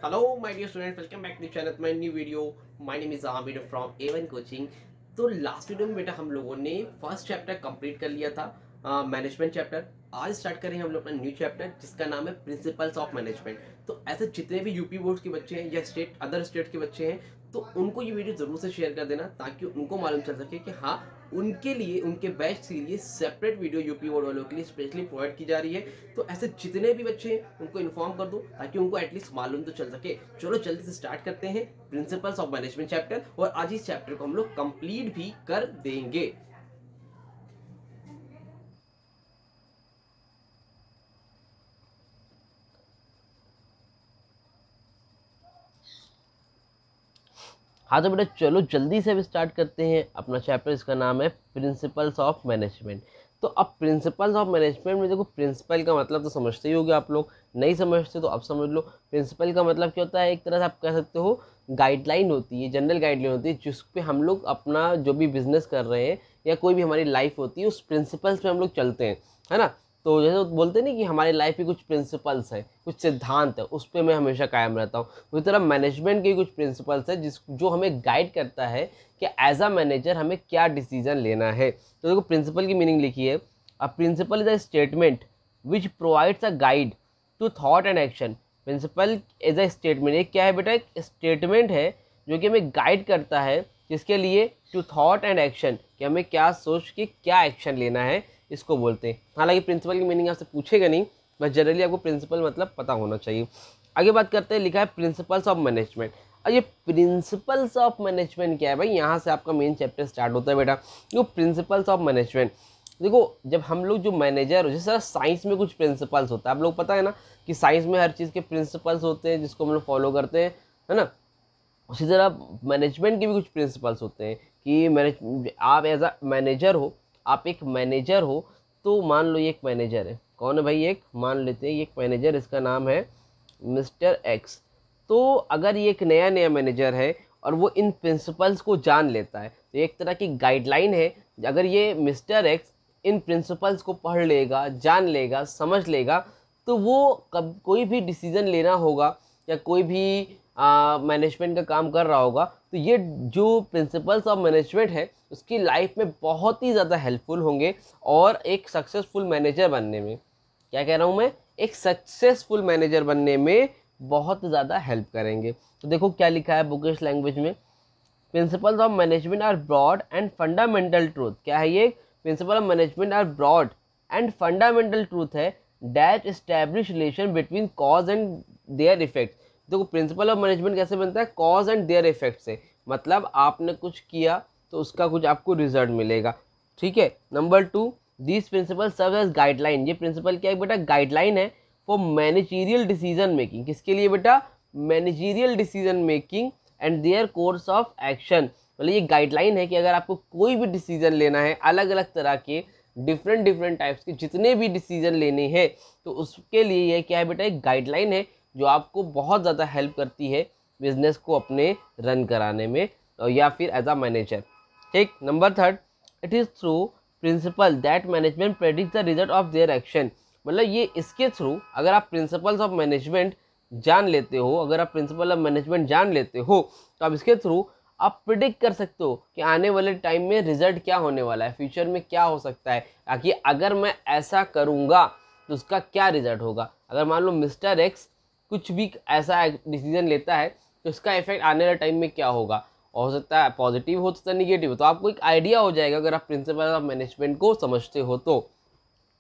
Hello, my dear students. Welcome back to the channel. My new video. My name is Amir from A1 Coaching. तो last video में बेटा हम लोगों ने first chapter complete कर लिया था, मैनेजमेंट चैप्टर। आज स्टार्ट करें हम लोग अपना न्यू चैप्टर जिसका नाम है प्रिंसिपल्स ऑफ मैनेजमेंट। तो ऐसे जितने भी यूपी बोर्ड के बच्चे हैं या अदर स्टेट के बच्चे हैं, तो उनको ये वीडियो जरूर से शेयर कर देना ताकि उनको मालूम चल सके कि हाँ, उनके लिए, उनके बैच के लिए सेपरेट वीडियो यूपी बोर्ड वालों के लिए स्पेशली प्रोवाइड की जा रही है। तो ऐसे जितने भी बच्चे हैं उनको इन्फॉर्म कर दो ताकि उनको एटलीस्ट मालूम तो चल सके। चलो जल्दी से स्टार्ट करते हैं प्रिंसिपल्स ऑफ मैनेजमेंट चैप्टर, और आज इस चैप्टर को हम लोग कंप्लीट भी कर देंगे। हाँ तो बेटा चलो जल्दी से भी स्टार्ट करते हैं अपना चैप्टर। इसका नाम है प्रिंसिपल्स ऑफ मैनेजमेंट। तो अब प्रिंसिपल्स ऑफ मैनेजमेंट में देखो, प्रिंसिपल का मतलब तो समझते ही होगे आप लोग, नहीं समझते तो अब समझ लो। प्रिंसिपल का मतलब क्या होता है? एक तरह से आप कह सकते हो गाइडलाइन होती है, जनरल गाइडलाइन होती है, जिस पे हम लोग अपना जो भी बिजनेस कर रहे हैं या कोई भी हमारी लाइफ होती है उस प्रिंसिपल्स पे हम लोग चलते हैं, है ना। तो जैसे बोलते हैं ना कि हमारी लाइफ के कुछ प्रिंसिपल्स हैं, कुछ सिद्धांत है, उस पर मैं हमेशा कायम रहता हूँ। उसी तरह मैनेजमेंट के कुछ प्रिंसिपल्स है जो हमें गाइड करता है कि एज अ मैनेजर हमें क्या डिसीजन लेना है। तो देखो प्रिंसिपल की मीनिंग लिखी है, a principle is a statement which provides a guide to thought and action. Principle is a statement, एक क्या है बेटा? एक स्टेटमेंट है जो कि हमें गाइड करता है, जिसके लिए टू थॉट एंड एक्शन, कि हमें क्या सोच के क्या एक्शन लेना है, इसको बोलते हैं। हालांकि प्रिंसिपल की मीनिंग आपसे पूछेगा नहीं, बस जनरली आपको प्रिंसिपल मतलब पता होना चाहिए। आगे बात करते हैं, लिखा है प्रिंसिपल्स ऑफ मैनेजमेंट। और ये प्रिंसिपल्स ऑफ मैनेजमेंट क्या है भाई? यहाँ से आपका मेन चैप्टर स्टार्ट होता है बेटा। जो प्रिंसिपल्स ऑफ मैनेजमेंट, देखो जब हम लोग जो मैनेजर, जिस तरह साइंस में कुछ प्रिंसिपल्स होता है, आप लोग पता है ना कि साइंस में हर चीज़ के प्रिंसिपल्स होते हैं जिसको हम लोग फॉलो करते हैं, है ना। उसी तरह मैनेजमेंट के भी कुछ प्रिंसिपल्स होते हैं कि आप एज अ मैनेजर हो, आप एक मैनेजर हो, तो मान लो ये एक मैनेजर है। कौन है भाई? एक मान लेते हैं ये एक मैनेजर, इसका नाम है मिस्टर एक्स। तो अगर ये एक नया नया मैनेजर है और वो इन प्रिंसिपल्स को जान लेता है, तो एक तरह की गाइडलाइन है। अगर ये मिस्टर एक्स इन प्रिंसिपल्स को पढ़ लेगा, जान लेगा, समझ लेगा, तो वो कब कोई भी डिसीजन लेना होगा या कोई भी मैनेजमेंट का काम कर रहा होगा, तो ये जो प्रिंसिपल्स ऑफ मैनेजमेंट है उसकी लाइफ में बहुत ही ज़्यादा हेल्पफुल होंगे और एक सक्सेसफुल मैनेजर बनने में, क्या कह रहा हूँ मैं, एक सक्सेसफुल मैनेजर बनने में बहुत ज़्यादा हेल्प करेंगे। तो देखो क्या लिखा है बुकिश लैंग्वेज में, principles of management are broad and fundamental truth. क्या है ये? Principle of management are broad and fundamental truth है that establish relation between cause and their effect. देखो प्रिंसिपल ऑफ मैनेजमेंट कैसे बनता है? कॉज एंड देयर इफेक्ट से, मतलब आपने कुछ किया तो उसका कुछ आपको रिजल्ट मिलेगा, ठीक है। Number 2, this principle serve as guideline. ये प्रिंसिपल क्या है बेटा? गाइडलाइन है फॉर मैनेजरियल डिसीजन मेकिंग। किसके लिए बेटा? Managerial decision making and their course of action. मतलब ये गाइडलाइन है कि अगर आपको कोई भी डिसीजन लेना है, अलग अलग तरह के डिफरेंट टाइप्स के जितने भी डिसीजन लेने हैं, तो उसके लिए ये क्या है बेटा? एक गाइडलाइन है जो आपको बहुत ज़्यादा हेल्प करती है बिजनेस को अपने रन कराने में या फिर एज अ मैनेजर, ठीक। Number 3, it is through principal that management predict the result of their action. मतलब ये इसके थ्रू, अगर आप प्रिंसिपल्स ऑफ मैनेजमेंट जान लेते हो, अगर आप प्रिंसिपल ऑफ मैनेजमेंट जान लेते हो, तो आप इसके थ्रू आप प्रिडिक्ट कर सकते हो कि आने वाले टाइम में रिजल्ट क्या होने वाला है, फ्यूचर में क्या हो सकता है, ताकि अगर मैं ऐसा करूँगा तो उसका क्या रिजल्ट होगा। अगर मान लो मिस्टर एक्स कुछ भी ऐसा डिसीजन लेता है तो इसका इफेक्ट आने वाले टाइम में क्या होगा, हो सकता है पॉजिटिव, हो सकता है निगेटिव। तो आपको एक आइडिया हो जाएगा अगर आप प्रिंसिपल ऑफ मैनेजमेंट को समझते हो तो।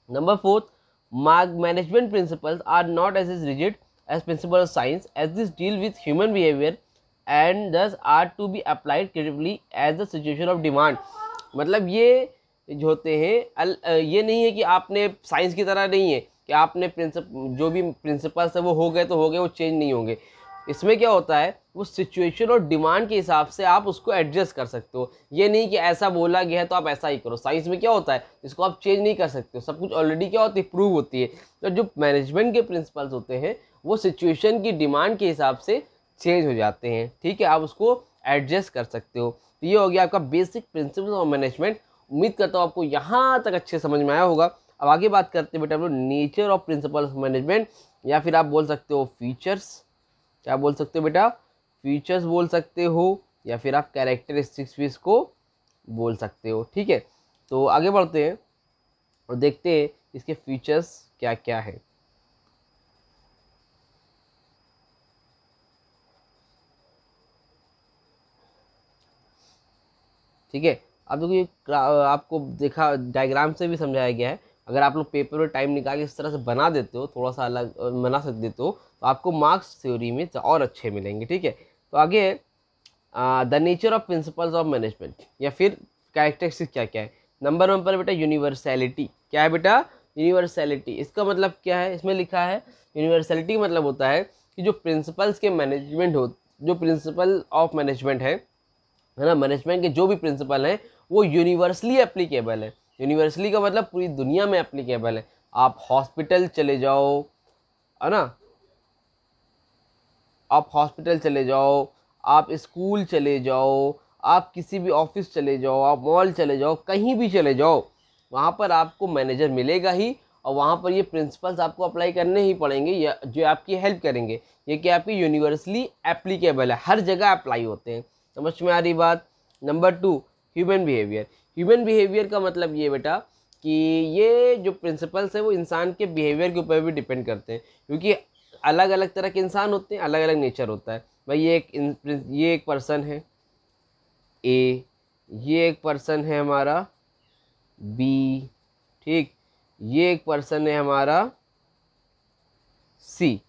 Number 4, management principles are not as is rigid as principle of science as this deal with human behaviour and thus are to be applied creatively as the situation of demand. मतलब ये जो होते हैं ये नहीं है कि आपने साइंस की तरह नहीं है कि आपने जो भी प्रिंसिपल्स है वो हो गए तो हो गए, वो चेंज नहीं होंगे। इसमें क्या होता है, वो सिचुएशन और डिमांड के हिसाब से आप उसको एडजस्ट कर सकते हो। ये नहीं कि ऐसा बोला गया है तो आप ऐसा ही करो। साइंस में क्या होता है, इसको आप चेंज नहीं कर सकते हो, सब कुछ ऑलरेडी क्या होती है, प्रूव होती है। तो जो मैनेजमेंट के प्रिंसिपल्स होते हैं वो सिचुएशन की डिमांड के हिसाब से चेंज हो जाते हैं, ठीक है, आप उसको एडजस्ट कर सकते हो। तो ये हो गया आपका बेसिक प्रिंसिपल ऑफ मैनेजमेंट। उम्मीद करता हूँ आपको यहाँ तक अच्छे समझ में आया होगा। अब आगे बात करते हैं बेटा हम लोग nature of principal of management, या फिर आप बोल सकते हो फीचर्स क्या बोल सकते हो बेटा, फीचर्स बोल सकते हो या फिर आप कैरेक्टरिस्टिक्स भी इसको बोल सकते हो। ठीक है, तो आगे बढ़ते हैं और देखते हैं इसके फीचर्स क्या क्या है। ठीक है, अब देखिए आपको देखा डायग्राम से भी समझाया गया है। अगर आप लोग पेपर में टाइम निकाल के इस तरह से बना देते हो, थोड़ा सा अलग बना सकते हो, तो आपको मार्क्स थ्योरी में और अच्छे मिलेंगे। ठीक है, तो आगे the nature of principles of management या फिर कैरेक्टरिस्टिक्स क्या क्या है। नंबर 1 पर बेटा यूनिवर्सैलिटी। क्या है बेटा, यूनिवर्सैलिटी। इसका मतलब क्या है, इसमें लिखा है यूनिवर्सैलिटी मतलब होता है कि जो प्रिंसिपल्स के मैनेजमेंट हो, जो प्रिंसिपल ऑफ मैनेजमेंट है ना, मैनेजमेंट के जो भी प्रिंसिपल हैं वो यूनिवर्सली एप्लीकेबल है। यूनिवर्सली का मतलब पूरी दुनिया में एप्लीकेबल है। आप हॉस्पिटल चले जाओ, है ना, आप हॉस्पिटल चले जाओ, आप स्कूल चले जाओ, आप किसी भी ऑफिस चले जाओ, आप मॉल चले जाओ, कहीं भी चले जाओ, वहाँ पर आपको मैनेजर मिलेगा ही। और वहाँ पर ये प्रिंसिपल्स आपको अप्लाई करने ही पड़ेंगे या जो आपकी हेल्प करेंगे। ये कि आपकी यूनिवर्सली एप्लीकेबल है, हर जगह अप्लाई होते हैं। समझ में आ रही बात। Number 2, human behaviour. Human behaviour का मतलब ये बेटा कि ये जो प्रिंसिपल्स है वो इंसान के बिहेवियर के ऊपर भी डिपेंड करते हैं, क्योंकि अलग अलग तरह के इंसान होते हैं, अलग अलग नेचर होता है। भाई ये एक पर्सन है ए, ये एक पर्सन है हमारा बी, ठीक, ये एक पर्सन है हमारा सी।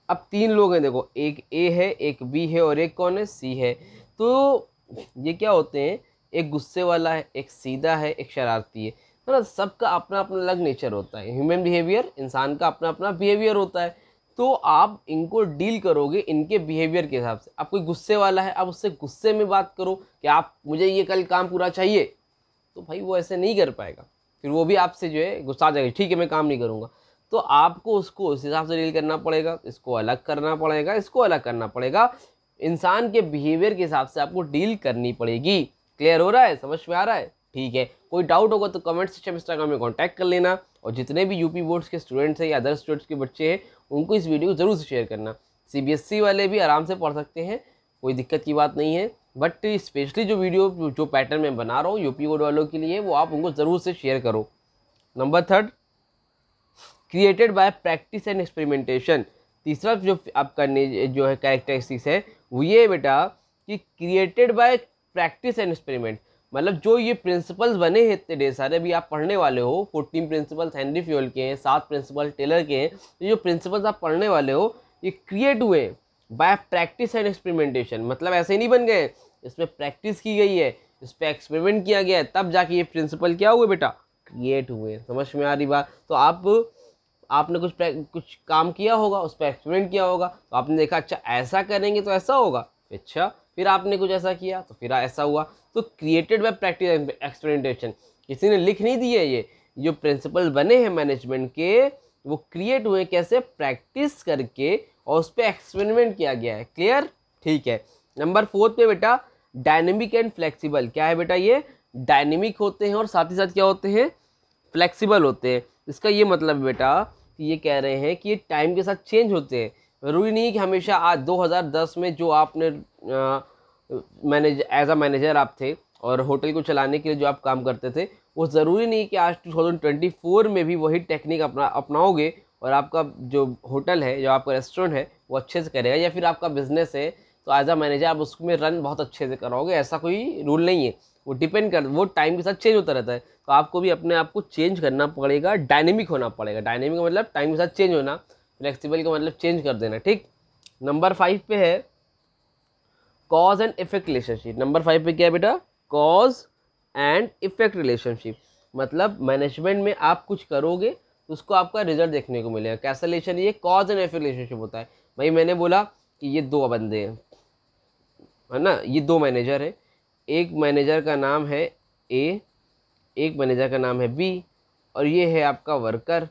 अब 3 लोग हैं, देखो, एक ए है, एक बी है और एक कौन है, सी है। तो ये क्या होते हैं, एक गुस्से वाला है, एक सीधा है, एक शरारती है ना। सबका अपना अपना अलग नेचर होता है। ह्यूमन बिहेवियर, इंसान का अपना अपना बिहेवियर होता है। तो आप इनको डील करोगे इनके बिहेवियर के हिसाब से। आप कोई गुस्से वाला है, आप उससे गुस्से में बात करो कि आप मुझे ये कल काम पूरा चाहिए, तो भाई वो ऐसे नहीं कर पाएगा, फिर वो भी आपसे जो है गुस्सा आ जाएगा, ठीक है मैं काम नहीं करूँगा। तो आपको उसको उस हिसाब से डील करना पड़ेगा, इसको अलग करना पड़ेगा, इसको अलग करना पड़ेगा। इंसान के बिहेवियर के हिसाब से आपको डील करनी पड़ेगी। क्लियर हो रहा है, समझ में आ रहा है। ठीक है, कोई डाउट होगा तो कमेंट सेक्शन इंस्टाग्राम में कॉन्टैक्ट कर लेना। और जितने भी यूपी बोर्ड्स के स्टूडेंट्स हैं या अदर स्टूडेंट्स के बच्चे हैं उनको इस वीडियो को जरूर से शेयर करना। सीबीएसई वाले भी आराम से पढ़ सकते हैं, कोई दिक्कत की बात नहीं है। बट स्पेशली जो वीडियो जो पैटर्न मैं बना रहा हूँ यूपी बोर्ड वालों के लिए, वो आप उनको ज़रूर से शेयर करो। Number 3, created by practice and experimentation. तीसरा जो आपका जो है कैरेक्टरिस्टिक्स है वो ये बेटा कि created by practice and experiment. मतलब जो ये प्रिंसिपल्स बने हैं इतने ढेर सारे, अभी आप पढ़ने वाले हो, 14 प्रिंसिपल्स हेनरी फ्यूल के हैं, 7 प्रिंसिपल टेलर के हैं। तो जो प्रिंसिपल्स आप पढ़ने वाले हो ये क्रिएट हुए बाय प्रैक्टिस एंड एक्सपेरिमेंटेशन। मतलब ऐसे ही नहीं बन गए, इसमें प्रैक्टिस की गई है, इस पर एक्सपेरिमेंट किया गया है, तब जाके ये प्रिंसिपल क्या हुए बेटा, क्रिएट हुए। समझ में आ रही बात। तो आपने कुछ काम किया होगा, उस पर एक्सपेरिमेंट किया होगा, तो आपने देखा अच्छा ऐसा करेंगे तो ऐसा होगा, अच्छा फिर आपने कुछ ऐसा किया तो फिर ऐसा हुआ। तो क्रिएटेड बाय प्रैक्टिस एक्सपेरिमेंटेशन, किसी ने लिख नहीं दिए। ये जो प्रिंसिपल बने हैं मैनेजमेंट के वो क्रिएट हुए कैसे, प्रैक्टिस करके, और उस पर एक्सपेरिमेंट किया गया है। क्लियर, ठीक है। नंबर 4 पे बेटा डायनेमिक एंड फ्लेक्सिबल। क्या है बेटा, ये डायनेमिक होते हैं और साथ ही साथ क्या होते हैं, फ्लेक्सिबल होते हैं। इसका ये मतलब बेटा कि ये कह रहे हैं कि ये टाइम के साथ चेंज होते हैं। ज़रूरी नहीं है कि हमेशा आज 2010 में जो आपने मैनेज एज अ मैनेजर आप थे और होटल को चलाने के लिए जो आप काम करते थे, वो ज़रूरी नहीं कि आज 2024 में भी वही टेक्निक अपनाओगे और आपका जो होटल है, जो आपका रेस्टोरेंट है वो अच्छे से करेगा, या फिर आपका बिजनेस है तो एज अ मैनेजर आप उसमें रन बहुत अच्छे से कराओगे। ऐसा कोई रूल नहीं है, वो डिपेंड कर, वो टाइम के साथ चेंज होता रहता है। तो आपको भी अपने आप को चेंज करना पड़ेगा, डायनेमिक होना पड़ेगा। डायनेमिक का मतलब टाइम के साथ चेंज होना, फ्लेक्सिबल का मतलब चेंज कर देना। ठीक, नंबर 5 पे है cause and effect relationship. Number 5 पे क्या है बेटा, कॉज एंड इफेक्ट रिलेशनशिप। मतलब मैनेजमेंट में आप कुछ करोगे तो उसको आपका रिजल्ट देखने को मिलेगा। कैसा रिलेशन, ये कॉज एंड इफेक्ट रिलेशनशिप होता है। भाई मैंने बोला कि ये 2 बंदे हैं, है ना, ये 2 मैनेजर है, एक मैनेजर का नाम है ए, एक मैनेजर का नाम है बी, और ये है आपका वर्कर,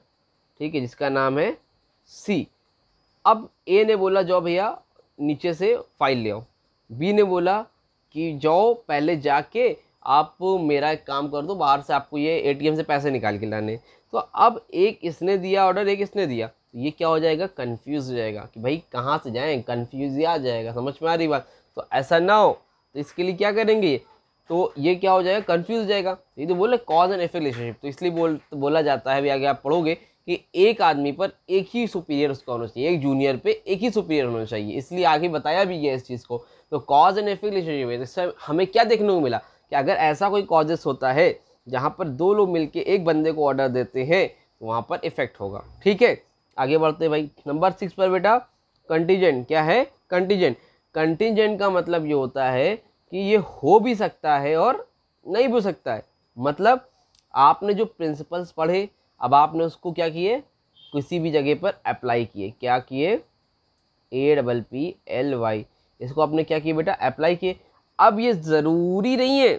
ठीक है, जिसका नाम है सी। अब ए ने बोला जाओ भैया नीचे से फाइल ले आओ, बी ने बोला कि जाओ पहले जाके आप मेरा एक काम कर दो, बाहर से आपको ये एटीएम से पैसे निकाल के लाने। तो अब एक इसने दिया ऑर्डर, एक इसने दिया, तो ये क्या हो जाएगा, कंफ्यूज हो जाएगा कि भाई कहाँ से जाएं, कंफ्यूज आ जाएगा। समझ में आ रही बात? तो ऐसा ना हो, तो इसके लिए क्या करेंगे, तो ये क्या हो जाएगा, कंफ्यूज हो जाएगा। ये तो बोले कॉज एंड इफेक्ट रिलेशनशिप, तो इसलिए बोला जाता है, भी आगे आप पढ़ोगे कि एक आदमी पर एक ही सुपीरियर उसका होना चाहिए, एक जूनियर पे एक ही सुपीरियर होना चाहिए, इसलिए आगे बताया भी गया इस चीज़ को। तो कॉज एंड इफेक्ट रिलेशनशिप है, इससे हमें क्या देखने को मिला कि अगर ऐसा कोई कॉजेस होता है जहाँ पर दो लोग मिलके एक बंदे को ऑर्डर देते हैं तो वहाँ पर इफेक्ट होगा। ठीक है, आगे बढ़ते हैं भाई। नंबर 6 पर बेटा कंटीजेंट। क्या है, कंटीजेंट। कंटीजेंट का मतलब ये होता है कि ये हो भी सकता है और नहीं भी हो सकता है। मतलब आपने जो प्रिंसिपल्स पढ़े, अब आपने उसको क्या किए, किसी भी जगह पर अप्लाई किए। क्या किए, APPLY, इसको आपने क्या किया बेटा, अप्लाई किए। अब ये ज़रूरी नहीं है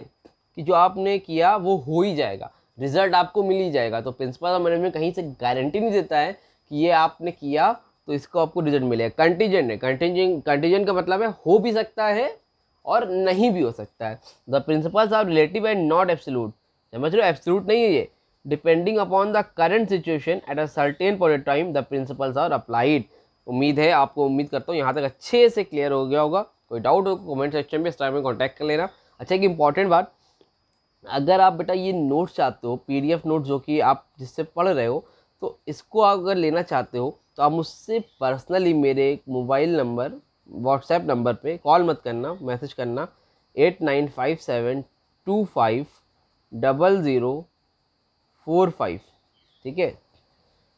कि जो आपने किया वो हो ही जाएगा, रिजल्ट आपको मिल ही जाएगा। तो प्रिंसिपल ऑफ मैनेजमेंट कहीं से गारंटी नहीं देता है कि ये आपने किया तो इसको आपको रिजल्ट मिलेगा। कंटीजेंट है, कंटीजेंट का मतलब है हो भी सकता है और नहीं भी हो सकता है। The principles are relative and not absolute. समझ रहे हो, एब्सोल्यूट नहीं है ये। Depending upon the current situation at a certain point of time the principles are applied. उम्मीद है आपको, उम्मीद करता हूँ यहाँ तक अच्छे से क्लियर हो गया होगा। कोई डाउट हो कमेंट सेक्शन में इस टाइम में कॉन्टैक्ट कर लेना। अच्छा, एक इंपॉर्टेंट बात, अगर आप बेटा ये नोट्स चाहते हो, PDF नोट्स जो कि आप जिससे पढ़ रहे हो, तो इसको अगर लेना चाहते हो तो आप मुझसे पर्सनली मेरे मोबाइल नंबर, व्हाट्सएप नंबर पे कॉल मत करना, मैसेज करना 8957250045। ठीक है,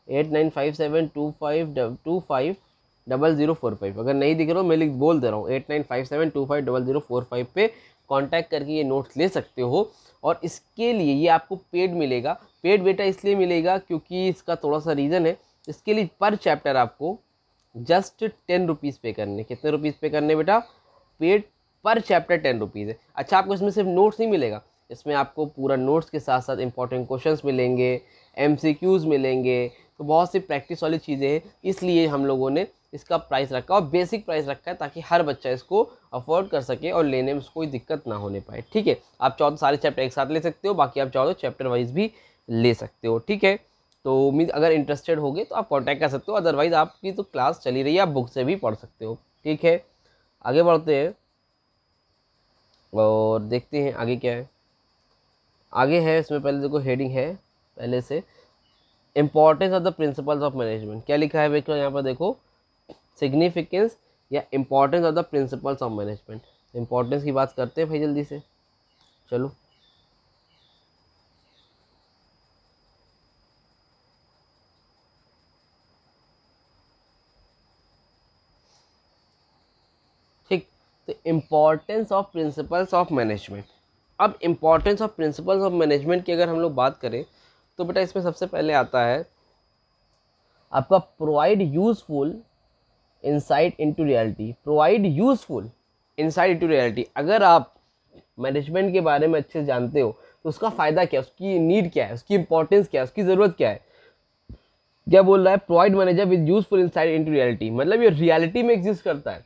8957250045। अगर नहीं दिख रहा हो, मैं बोल दे रहा हूँ 8957250045 पे कांटेक्ट करके ये नोट्स ले सकते हो। और इसके लिए ये आपको पेड मिलेगा। पेड बेटा इसलिए मिलेगा क्योंकि इसका थोड़ा सा रीज़न है। इसके लिए पर चैप्टर आपको जस्ट 10 रुपीज़ पे करने। कितने रुपीज़ पे करने बेटा, पेड पर चैप्टर 10 रुपीज़ है। अच्छा, आपको इसमें सिर्फ नोट्स नहीं मिलेगा, इसमें आपको पूरा नोट्स के साथ साथ इंपॉर्टेंट क्वेश्चंस मिलेंगे, MCQs मिलेंगे, तो बहुत सी प्रैक्टिस वाली चीज़ें हैं। इसलिए हम लोगों ने इसका प्राइस रखा और बेसिक प्राइस रखा है ताकि हर बच्चा इसको अफोर्ड कर सके और लेने में उसको कोई दिक्कत ना होने पाए। ठीक है, आप चाहो तो सारे चैप्टर एक साथ ले सकते हो, बाकी आप चाहो तो चैप्टर वाइज भी ले सकते हो। ठीक है, तो उम्मीद अगर इंटरेस्टेड होगे तो आप कांटेक्ट कर सकते हो, अदरवाइज आपकी तो क्लास चली रही है, आप बुक से भी पढ़ सकते हो। ठीक है, आगे बढ़ते हैं और देखते हैं आगे क्या है। आगे है इसमें, पहले देखो हेडिंग है पहले से, importance of the principles of management. क्या लिखा है बेटा यहाँ पर देखो, सिग्निफिकेंस या importance of the principles of management. Importance की बात करते हैं भाई जल्दी से, चलो। ठीक, तो importance of principles of management. अब importance of principles of management की अगर हम लोग बात करें तो बेटा इसमें सबसे पहले आता है आपका provide useful insight into reality. Provide useful insight into reality. अगर आप मैनेजमेंट के बारे में अच्छे से जानते हो तो उसका फ़ायदा क्या है, उसकी नीड क्या है, उसकी इंपॉर्टेंस क्या है, उसकी ज़रूरत क्या है। क्या बोल रहा है, provide manager with useful insight into reality, मतलब ये रियलिटी में एग्जिस्ट करता है।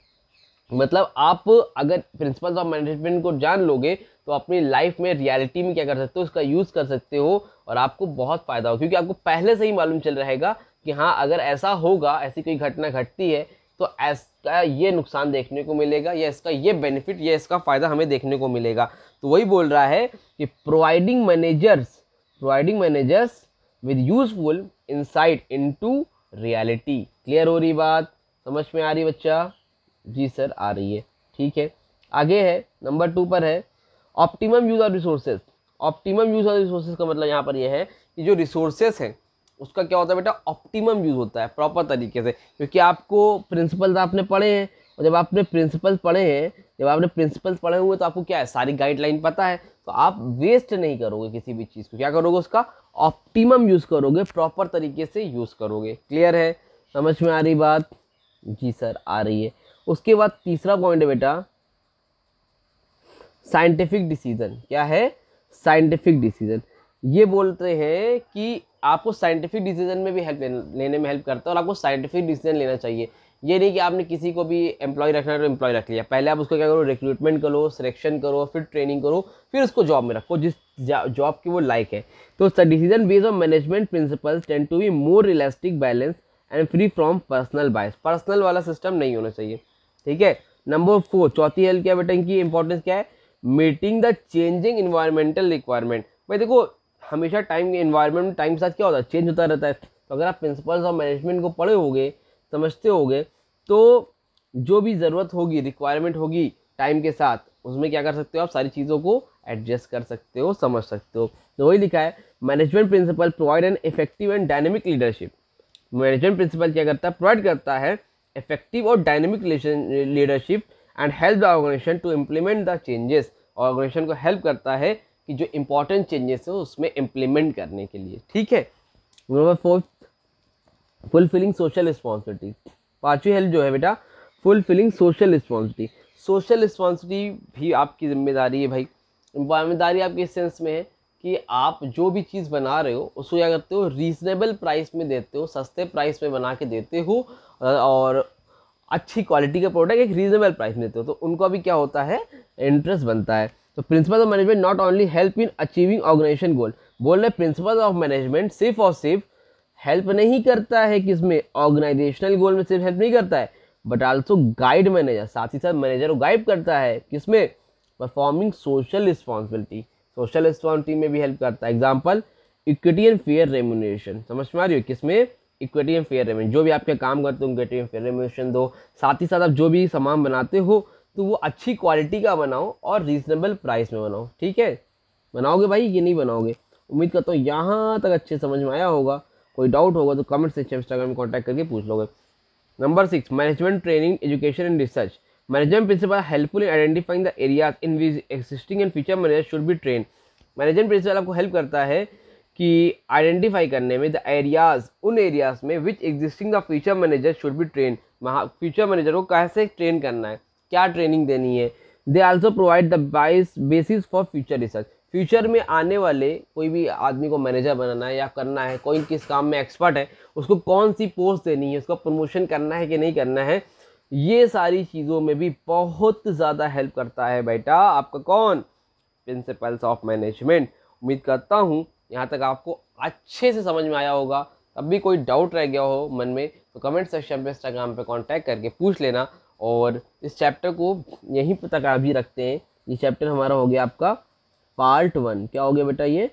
मतलब आप अगर प्रिंसिपल्स ऑफ मैनेजमेंट को जान लोगे तो अपनी लाइफ में रियलिटी में क्या कर सकते हो, उसका यूज़ कर सकते हो और आपको बहुत फ़ायदा हो, क्योंकि आपको पहले से ही मालूम चल रहेगा कि हाँ अगर ऐसा होगा, ऐसी कोई घटना घटती है तो इसका ये नुकसान देखने को मिलेगा या इसका ये बेनिफिट या इसका फ़ायदा हमें देखने को मिलेगा। तो वही बोल रहा है कि providing managers with useful insight into reality. Clear हो रही बात, समझ में आ रही बच्चा? जी सर आ रही है। ठीक है, आगे है नंबर 2 पर है optimum use of resources. Optimum use of resources का मतलब यहाँ पर यह है कि जो रिसोर्सेज हैं उसका क्या होता है बेटा, ऑप्टिमम यूज होता है प्रॉपर तरीके से। क्योंकि आपको प्रिंसिपल्स आपने पढ़े हैं और जब आपने प्रिंसिपल्स पढ़े हुए तो आपको क्या है, सारी गाइडलाइन पता है, तो आप वेस्ट नहीं करोगे किसी भी चीज़ को। क्या करोगे, उसका ऑप्टिमम यूज़ करोगे, प्रॉपर तरीके से यूज़ करोगे। क्लियर है, समझ में आ रही बात? जी सर आ रही है। उसके बाद तीसरा पॉइंट है बेटा साइंटिफिक डिसीजन। क्या है, साइंटिफिक डिसीजन। ये बोलते हैं कि आपको साइंटिफिक डिसीजन में भी लेने में हेल्प करता है और आपको साइंटिफिक डिसीजन लेना चाहिए। ये नहीं कि आपने किसी को भी एम्प्लॉय रखना है तो एम्प्लॉय रख लिया, पहले आप उसको क्या करो, रिक्रूटमेंट करो, सिलेक्शन करो, फिर ट्रेनिंग करो, फिर उसको जॉब में रखो जिस जॉब की वो लायक है। तो decision based on management principles tend to be more realistic, balance and free from personal bias. Personal वाला सिस्टम नहीं होना चाहिए, ठीक है। नंबर 4, चौथी हेल्प क्या बेटा, इनकी इंपॉर्टेंस क्या है, meeting the changing environmental requirement. भाई देखो हमेशा टाइम इन्वायरमेंट टाइम के साथ क्या होता है, चेंज होता रहता है। तो अगर आप प्रिंसिपल्स ऑफ मैनेजमेंट को पढ़े होगे, समझते होगे, तो जो भी ज़रूरत होगी, रिक्वायरमेंट होगी टाइम के साथ, उसमें क्या कर सकते हो आप, सारी चीज़ों को एडजस्ट कर सकते हो, समझ सकते हो। तो वही लिखा है, management principle provide an effective and dynamic leadership. Management principle क्या करता है, प्रोवाइड करता है इफेक्टिव और dynamic leadership and help the organisation to implement the changes. Organisation को हेल्प करता है कि जो इंपॉर्टेंट चेंजेस है उसमें इम्प्लीमेंट करने के लिए, ठीक है। Number 4, fulfilling social responsibility. पांचवी हेल्प जो है बेटा, fulfilling social responsibility. Social responsibility भी आपकी जिम्मेदारी है भाई। जिम्मेदारी आपकी इस सेंस में है कि आप जो भी चीज़ बना रहे हो उसको क्या करते हो, रीजनेबल प्राइस में देते हो, सस्ते प्राइस में बना के देते हो, और अच्छी क्वालिटी का प्रोडक्ट एक रीजनेबल प्राइस में देते हो, तो उनको भी क्या होता है, इंटरेस्ट बनता है। तो principle of management not only help in achieving organisation goal. बोल रहे प्रिंसिपल ऑफ मैनेजमेंट सिर्फ और सिर्फ हेल्प नहीं करता है किसमें, ऑर्गेनाइजेशनल गोल में सिर्फ हेल्प नहीं करता है, बट आल्सो गाइड मैनेजर, साथ ही साथ मैनेजर को गाइड करता है किसमें, performing social responsibility. Social responsibility में भी हेल्प करता है। Example, equity and fair remuneration. समझ में आ रही हो, किसमें, इक्विटी एंड फेयर रेम्यूनरेशन। जो भी आपके काम करते हो इक्विटी एंड फेयर रेम्यूनरेशन दो। साथ ही साथ आप जो भी सामान बनाते हो तो वो अच्छी क्वालिटी का बनाओ और रीजनेबल प्राइस में बनाओ, ठीक है। बनाओगे भाई कि नहीं बनाओगे। उम्मीद करता हूँ यहाँ तक अच्छे समझ में आया होगा। कोई डाउट होगा तो कमेंट सेक्शन इंस्टाग्राम में कॉन्टैक्ट करके पूछ लोगे। Number 6, management training education and research. Management principle helpful in identifying the areas in which existing and future manager should be train. Management principle आपको हेल्प करता है कि आइडेंटिफाई करने में द एरियाज, उन एरियाज में which existing the future manager should be train. Future manager को कैसे ट्रेन करना है, क्या ट्रेनिंग देनी है। They also provide the basis for future research. Future में आने वाले कोई भी आदमी को मैनेजर बनाना है या करना है, कोई किस काम में एक्सपर्ट है, उसको कौन सी पोस्ट देनी है, उसको प्रमोशन करना है कि नहीं करना है, ये सारी चीज़ों में भी बहुत ज़्यादा हेल्प करता है बेटा आपका कौन, प्रिंसिपल्स ऑफ मैनेजमेंट। उम्मीद करता हूँ यहाँ तक आपको अच्छे से समझ में आया होगा। तब भी कोई डाउट रह गया हो मन में तो कमेंट सेक्शन पे इंस्टाग्राम पे कांटेक्ट करके पूछ लेना। और इस चैप्टर को यहीं तक अभी रखते हैं। ये चैप्टर हमारा हो गया आपका पार्ट 1। क्या हो गया बेटा, ये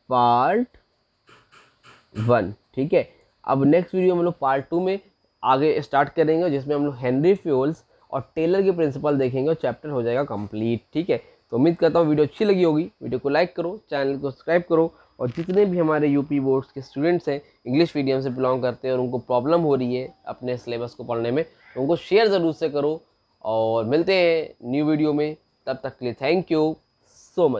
पार्ट 1, ठीक है। अब नेक्स्ट वीडियो हम लोग पार्ट 2 में आगे स्टार्ट करेंगे, जिसमें हम लोग हेनरी फ्यूल्स और टेलर के प्रिंसिपल देखेंगे और चैप्टर हो जाएगा कंप्लीट, ठीक है। तो उम्मीद करता हूँ वीडियो अच्छी लगी होगी। वीडियो को लाइक करो, चैनल को सब्सक्राइब करो, और जितने भी हमारे यूपी बोर्ड्स के स्टूडेंट्स हैं, इंग्लिश मीडियम से बिलोंग करते हैं और उनको प्रॉब्लम हो रही है अपने सिलेबस को पढ़ने में, तो उनको शेयर ज़रूर से करो। और मिलते हैं न्यू वीडियो में, तब तक के लिए थैंक यू सो मच।